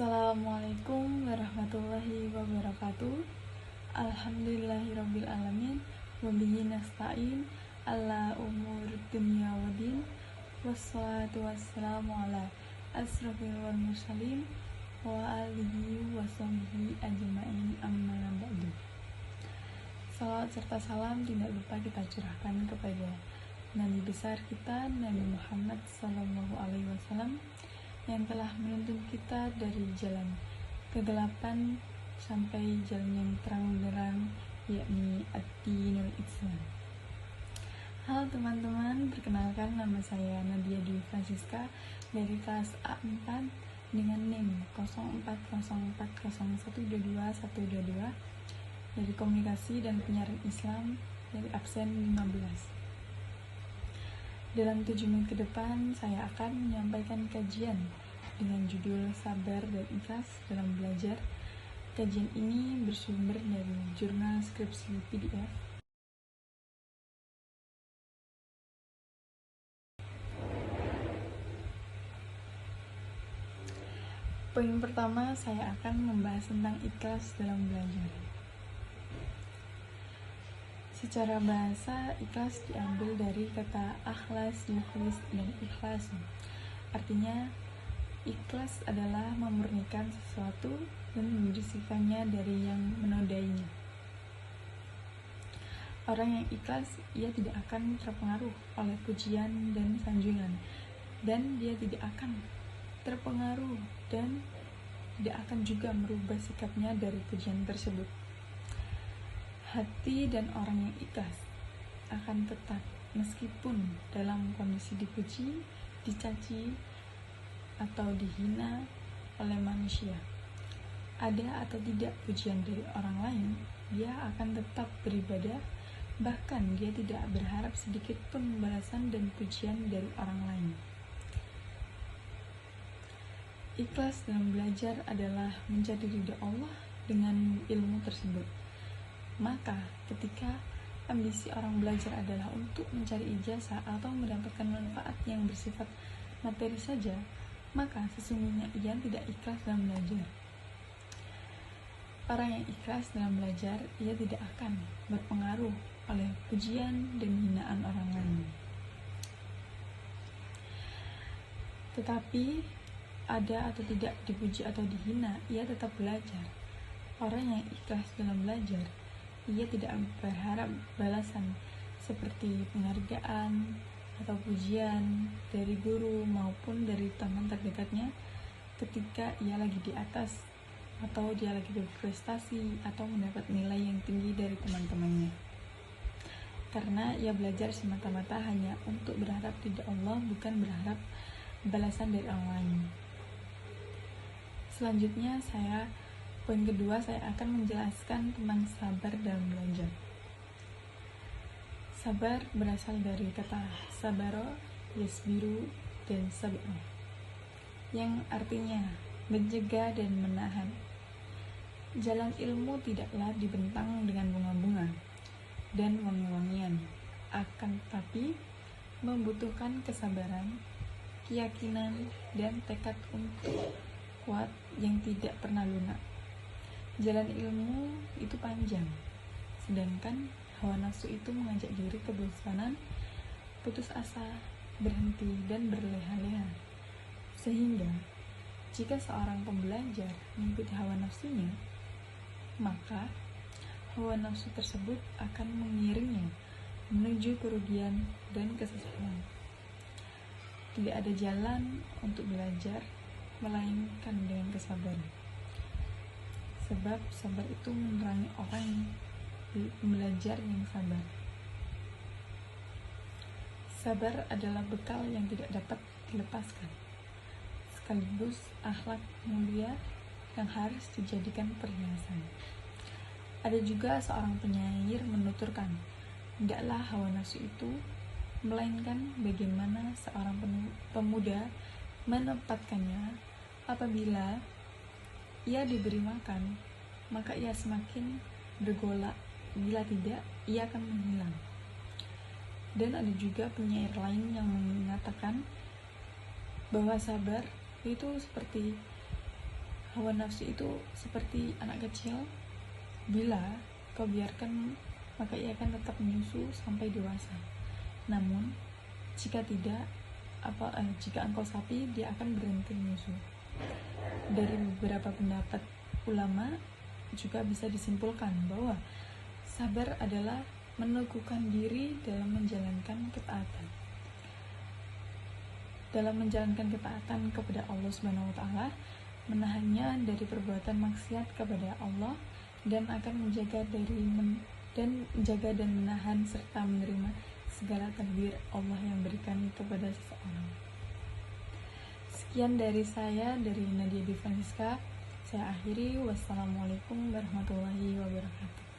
Assalamualaikum warahmatullahi wabarakatuh. Alhamdulillahirabbil alamin. Wabihi nasta'in ala umur dunya waddin. Wassalatu wassalamu ala asrofil wal mursalin wa alihi wa sahbihi ajma'in amma ba'du. Salawat serta salam tidak lupa kita curahkan kepada Nabi besar kita, Nabi Muhammad SAW, yang telah menuntun kita dari jalan kegelapan sampai jalan yang terang benderang, yakni ad-dinul Islam. Halo teman-teman, perkenalkan nama saya Nadia Dwi Francisca dari kelas A4 dengan NIM 04040122 dari Komunikasi dan Penyiaran Islam dari absen 15. Dalam 7 menit ke depan, saya akan menyampaikan kajian dengan judul Sabar dan Ikhlas dalam Belajar. Kajian ini bersumber dari jurnal skripsi PDF. Poin pertama, saya akan membahas tentang ikhlas dalam belajar. Secara bahasa, ikhlas diambil dari kata akhlas, yukhlis, dan ikhlas. Artinya, ikhlas adalah memurnikan sesuatu dan membersihkannya dari yang menodainya. Orang yang ikhlas, ia tidak akan terpengaruh oleh pujian dan sanjungan, dan dia tidak akan terpengaruh dan tidak akan juga merubah sikapnya dari pujian tersebut. Hati dan orang yang ikhlas akan tetap meskipun dalam kondisi dipuji, dicaci, atau dihina oleh manusia. Ada atau tidak pujian dari orang lain, dia akan tetap beribadah, bahkan dia tidak berharap sedikit pun balasan dan pujian dari orang lain. Ikhlas dalam belajar adalah mencari ridha Allah dengan ilmu tersebut. Maka ketika ambisi orang belajar adalah untuk mencari ijazah atau mendapatkan manfaat yang bersifat materi saja, maka sesungguhnya ia tidak ikhlas dalam belajar. Orang yang ikhlas dalam belajar, ia tidak akan berpengaruh oleh pujian dan hinaan orang lain. Tetapi ada atau tidak dipuji atau dihina, ia tetap belajar. Orang yang ikhlas dalam belajar, ia tidak berharap balasan seperti penghargaan atau pujian dari guru maupun dari teman terdekatnya ketika ia lagi di atas atau dia lagi berprestasi atau mendapat nilai yang tinggi dari teman-temannya. Karena ia belajar semata-mata hanya untuk berharap ridha Allah, bukan berharap balasan dari orang lain. Selanjutnya poin kedua, saya akan menjelaskan tentang sabar dalam belajar. Sabar berasal dari kata sabaro, yasbiru, dan sabro, yang artinya mencegah dan menahan. Jalan ilmu tidaklah dibentang dengan bunga-bunga dan wangi-wangian, akan tetapi membutuhkan kesabaran, keyakinan, dan tekad untuk kuat yang tidak pernah lunak. Jalan ilmu itu panjang, sedangkan hawa nafsu itu mengajak diri ke kebosanan, putus asa, berhenti, dan berleha-leha. Sehingga, jika seorang pembelajar mengikuti hawa nafsunya, maka hawa nafsu tersebut akan mengiringnya menuju kerugian dan kesesatan. Tidak ada jalan untuk belajar melainkan dengan kesabaran. Sebab sabar itu menerangi orang yang belajar yang sabar. Sabar adalah bekal yang tidak dapat dilepaskan, sekaligus akhlak mulia yang harus dijadikan perhiasan. Ada juga seorang penyair menuturkan, tidaklah hawa nafsu itu, melainkan bagaimana seorang pemuda menempatkannya. Apabila ia diberi makan, maka ia semakin bergolak, bila tidak, ia akan menghilang. Dan ada juga penyair lain yang mengatakan bahwa sabar itu seperti Hawa nafsu itu seperti anak kecil, bila kau biarkan maka ia akan tetap menyusu sampai dewasa. Namun jika tidak, jika engkau sapi, dia akan berhenti menyusu. Dari beberapa pendapat ulama juga bisa disimpulkan bahwa sabar adalah meneguhkan diri dalam menjalankan ketaatan. Dalam menjalankan ketaatan kepada Allah Subhanahu wa taala, menahannya dari perbuatan maksiat kepada Allah, dan akan menjaga dan menahan serta menerima segala takdir Allah yang berikan kepada seseorang. Sekian dari saya, dari Nadia Bifranziska. Saya akhiri. Wassalamualaikum warahmatullahi wabarakatuh.